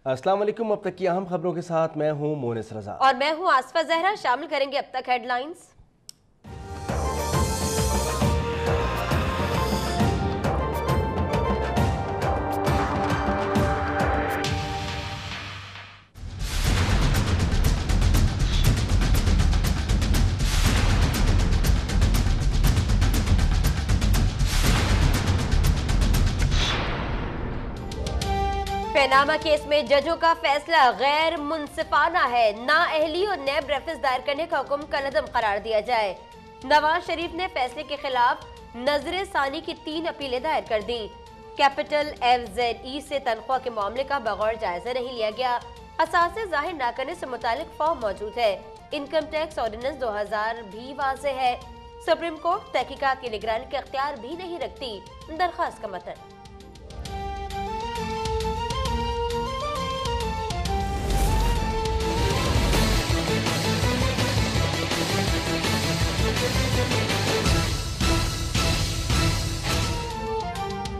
अस्सलाम वालेकुम। अब तक की अहम खबरों के साथ मैं हूं मोनिस रजा और मैं हूं आसफा जहरा। शामिल करेंगे अब तक हेडलाइंस। पैनामा केस में जजों का फैसला गैर मुनसिफाना है। नाअहली और नैब रेफरेंस दायर करने का हुक्म कलअदम करार दिया जाए। नवाज शरीफ ने फैसले के खिलाफ नजर सानी की 3 अपीलें दायर कर दी। कैपिटल FZE से तनख्वाह के मामले का बगैर जायजा नहीं लिया गया। असासे जाहिर न करने से मुतालिक फॉर्म मौजूद है। इनकम टैक्स ऑर्डिनेंस 2000 भी वाज़ेह है। सुप्रीम कोर्ट तहकीकात की निगरानी के अख्तियार भी नहीं रखती। दरखास्त का मतन।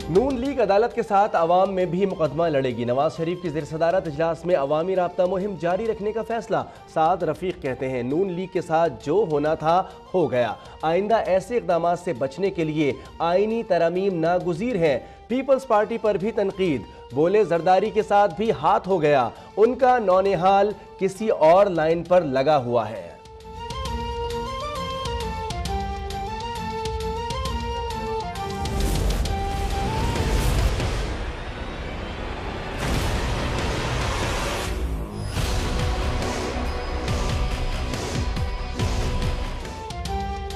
नून लीग अदालत के साथ अवाम में भी मुकदमा लड़ेगी। नवाज शरीफ की ज़ेर सदारत इजलास में अवामी राब्ता मुहिम जारी रखने का फैसला। साद रफीक कहते हैं नून लीग के साथ जो होना था हो गया। आइंदा ऐसे इकदाम से बचने के लिए आईनी तरमीम नागुज़ीर है। पीपल्स पार्टी पर भी तनकीद। बोले जरदारी के साथ भी हाथ हो गया। उनका नौनिहाल किसी और लाइन पर लगा हुआ है।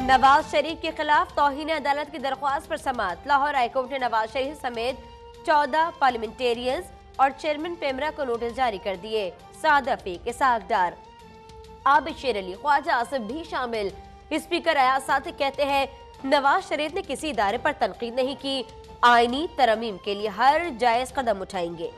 नवाज शरीफ के खिलाफ तौहीन अदालत की दरख्वास्त पर समाअत। लाहौर हाईकोर्ट ने नवाज शरीफ समेत 14 पार्लियामेंटेरियंस और चेयरमैन पेमरा को नोटिस जारी कर दिए। साद रफीक, इसहाक डार, आबिद शेर अली, ख्वाजा आसिफ भी शामिल। स्पीकर अयाज सादिक कहते हैं नवाज शरीफ ने किसी इदारे पर तनकीद नहीं की। आईनी तरमीम के लिए हर जायज कदम उठाएंगे।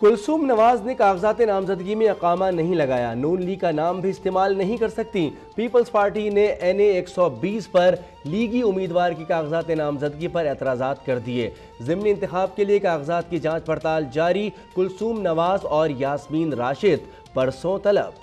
कुलसूम नवाज ने कागजात नामजदगी में अकामा नहीं लगाया। नून लीग का नाम भी इस्तेमाल नहीं कर सकती। पीपल्स पार्टी ने NA 120 पर लीगी उम्मीदवार की कागजात नामजदगी पर एतराज़ात कर दिए। ज़िमनी इंतखाब के लिए कागजात की जांच पड़ताल जारी। कुलसूम नवाज और यास्मीन राशिद परसों तलब।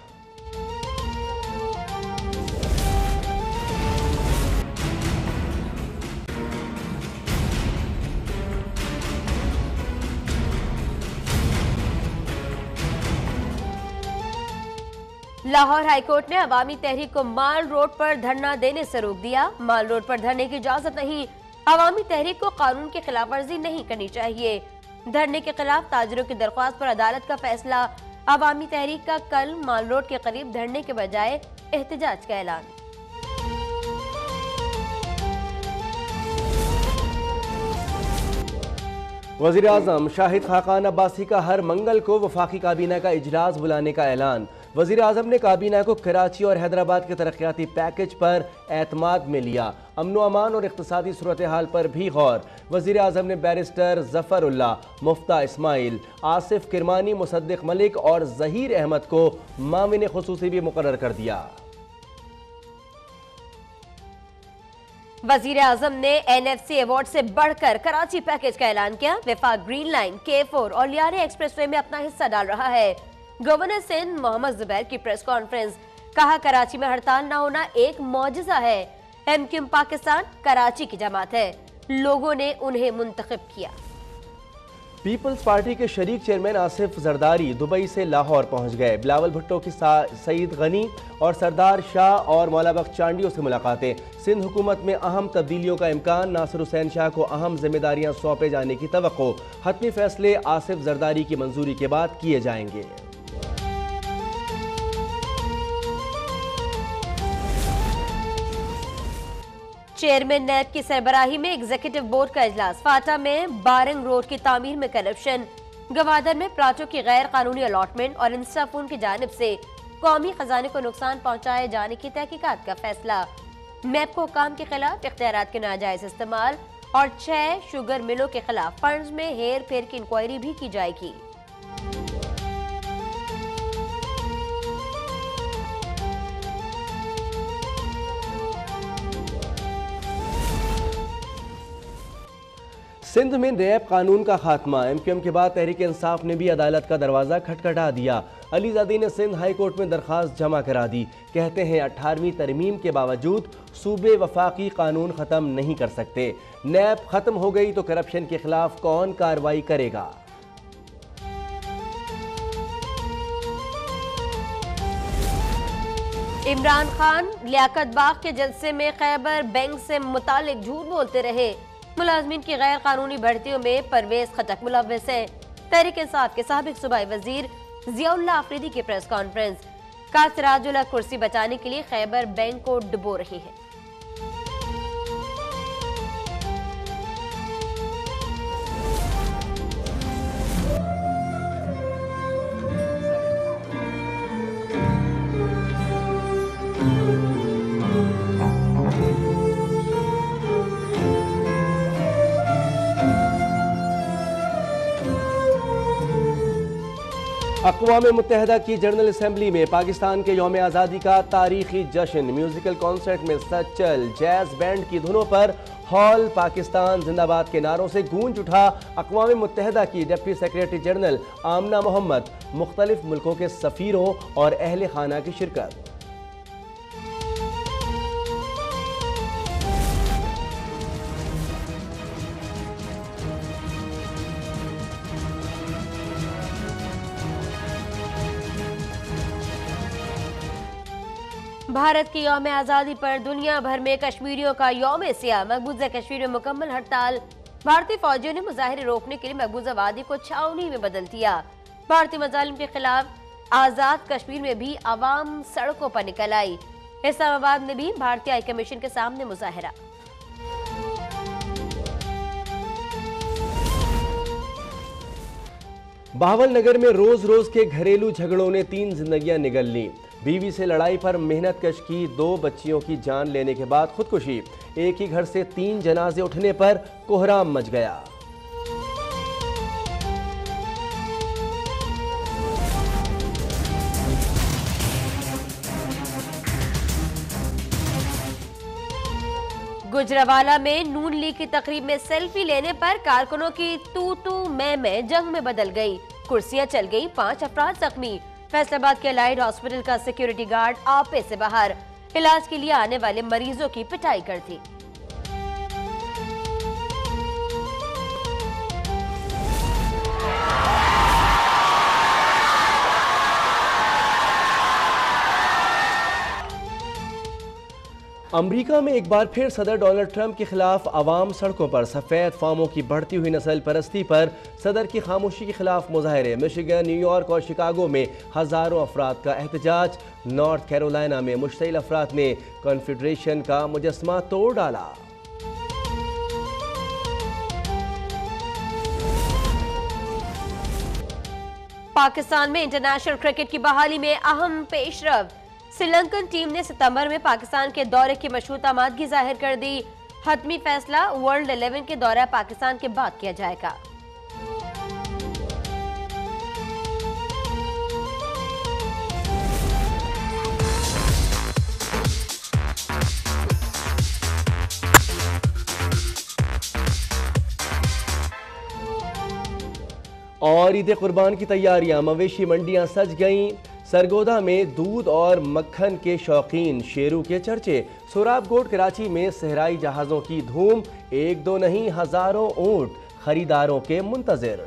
लाहौर हाईकोर्ट ने अवामी तहरीक को माल रोड पर धरना देने से रोक दिया। माल रोड पर धरने की इजाजत नहीं। अवामी तहरीक को कानून की खिलाफ वर्जी नहीं करनी चाहिए। धरने के खिलाफ ताजरों की दरख्वास्त पर अदालत का फैसला। अवामी तहरीक का कल माल रोड के करीब धरने के बजाय एहतजाज का ऐलान। वज़ीर आज़म शाहिद खाकान अब्बासी का हर मंगल को वफाकी काबीना का इजलास बुलाने का ऐलान। वज़ीर आज़म ने काबीना को कराची और हैदराबाद के तरक्याती पैकेज पर एतमाद में लिया। अमन व अमान और इक़्तिसादी सूरत हाल पर भी गौर। वज़ीर आज़म ने बैरिस्टर ज़फ़रुल्लाह, मुफ्ता इस्माइल, आसिफ किरमानी, मुसद्दिक मलिक और ज़हीर अहमद को मामिन ख़ुसूसी भी मुक़र्रर कर दिया। वज़ीर आज़म ने NFC अवार्ड से बढ़कर कराची पैकेज का ऐलान किया। वफाक ग्रीन लाइन, K4 और लियारे एक्सप्रेसवे में अपना हिस्सा डाल रहा है। गवर्नर सिंध मोहम्मद जुबैर की प्रेस कॉन्फ्रेंस। कहा कराची में हड़ताल न होना एक मौजज़ा है। MQM पाकिस्तान कराची की जमात है। लोगों ने उन्हें मुंतखब किया। पीपल्स पार्टी के शरीक चेयरमैन आसिफ जरदारी दुबई से लाहौर पहुंच गए। बिलावल भुट्टो की सईद गनी और सरदार शाह और मौला बख्श चांडियों से मुलाकातें। सिंध हुकूमत में अहम तब्दीलियों का इम्कान। नासिर हुसैन शाह को अहम जिम्मेदारियां सौंपे जाने की तवक्को। हतमी फैसले आसिफ जरदारी की मंजूरी के बाद किए जाएंगे। चेयरमैन नैब की सरबराही में एग्जीक्यूटिव बोर्ड का इजलास। फाटा में बारंग रोड की तामीर में करप्शन। गवादर में प्लाटों की गैर कानूनी अलॉटमेंट और इंस्टाफोन की जानिब से कौमी खजाने को नुकसान पहुंचाए जाने की तहकीकात का फैसला। मैप को हुकाम के खिलाफ इख्तियारात के नाजायज इस्तेमाल और 6 शुगर मिलों के खिलाफ फंड्स में हेर फेर की इंक्वायरी भी की जाएगी। सिंध में नैब कानून का खात्मा। MQM के बाद तहरीक इंसाफ ने भी अदालत का दरवाजा खटखटा दिया। अलीजादी ने सिंध हाई कोर्ट में दरखास्त जमा करा दी। कहते हैं 18वीं तरमीम के बावजूद सूबे वफाकी कानून ख़त्म नहीं कर सकते। नैब ख़त्म हो गई तो करप्शन के खिलाफ कौन कार्रवाई करेगा। इमरान खान लियाकत बाग के जलसे में खैबर बैंक से मुतालिक झूठ बोलते रहे। मुलाजमीन की गैर कानूनी भर्तियों में परवेज खटक मुलव्वस है। तहरीक इंसाफ के साबिक सूबाई वजीर जियाउल्लाह अफरीदी की प्रेस कॉन्फ्रेंस। कासराजुल्लाह कुर्सी बचाने के लिए खैबर बैंक को डुबो रही है। अक़वाम मुत्तहिदा की जनरल असम्बली में पाकिस्तान के यौम आज़ादी का तारीखी जश्न। म्यूजिकल कॉन्सर्ट में सचल जैज बैंड की धुनों पर हॉल पाकिस्तान जिंदाबाद के नारों से गूंज उठा। अक़वाम मुत्तहिदा की डिप्टी सेक्रेटरी जनरल आमना मोहम्मद, मुख्तलिफ मुल्कों के सफ़ीरों और अहले खाना की शिरकत। भारत की यौम आज़ादी पर दुनिया भर में कश्मीरियों का यौम सियाह। मकबूजा कश्मीर में मुकम्मल हड़ताल। भारतीय फौजियों ने मुजाहिरे रोकने के लिए मकबूजा वादी को छावनी में बदल दिया। भारतीय मजालिम के खिलाफ आजाद कश्मीर में भी आवाम सड़कों पर निकल आई। इस्लामाबाद में भी भारतीय हाई कमीशन के सामने मुजाहिरा। बहावलनगर में रोज रोज के घरेलू झगड़ों ने 3 जिंदगियां निगल ली। बीवी से लड़ाई पर मेहनत कश की 2 बच्चियों की जान लेने के बाद खुदकुशी। एक ही घर से 3 जनाजे उठने पर कोहराम मच गया। गुजरावाला में नून लीग की तकरीब में सेल्फी लेने पर कारकुनों की तू मैं जंग में बदल गई। कुर्सियां चल गई, 5 अफराद जख्मी। फैसलाबाद के अलाइड हॉस्पिटल का सिक्योरिटी गार्ड आपे से बाहर। इलाज के लिए आने वाले मरीजों की पिटाई कर दी। अमेरिका में एक बार फिर सदर डोनाल्ड ट्रंप के खिलाफ अवाम सड़कों पर। सफ़ेद फार्मों की बढ़ती हुई नस्ल परस्ती पर सदर की खामोशी के खिलाफ मुजाहरे। मिशिगन, न्यूयॉर्क और शिकागो में हज़ारों अफराद का एहतजाज। नॉर्थ कैरोलिना में मुश्तिल अफराद ने कॉन्फेडरेशन का मुजस्मा तोड़ डाला। पाकिस्तान में इंटरनेशनल क्रिकेट की बहाली में अहम पेशरफ। श्रीलंकन टीम ने सितंबर में पाकिस्तान के दौरे की मशरूत आमादगी जाहिर कर दी। हतमी फैसला वर्ल्ड 11 के दौरा पाकिस्तान के बाद किया जाएगा। और ईद कुर्बान की तैयारियां। मवेशी मंडियां सज गईं। सरगोदा में दूध और मक्खन के शौकीन शेरू के चर्चे। सोराबकोट कराची में सहराई जहाज़ों की धूम। 1-2 नहीं, हज़ारों ऊंट खरीदारों के मुंतज़िर।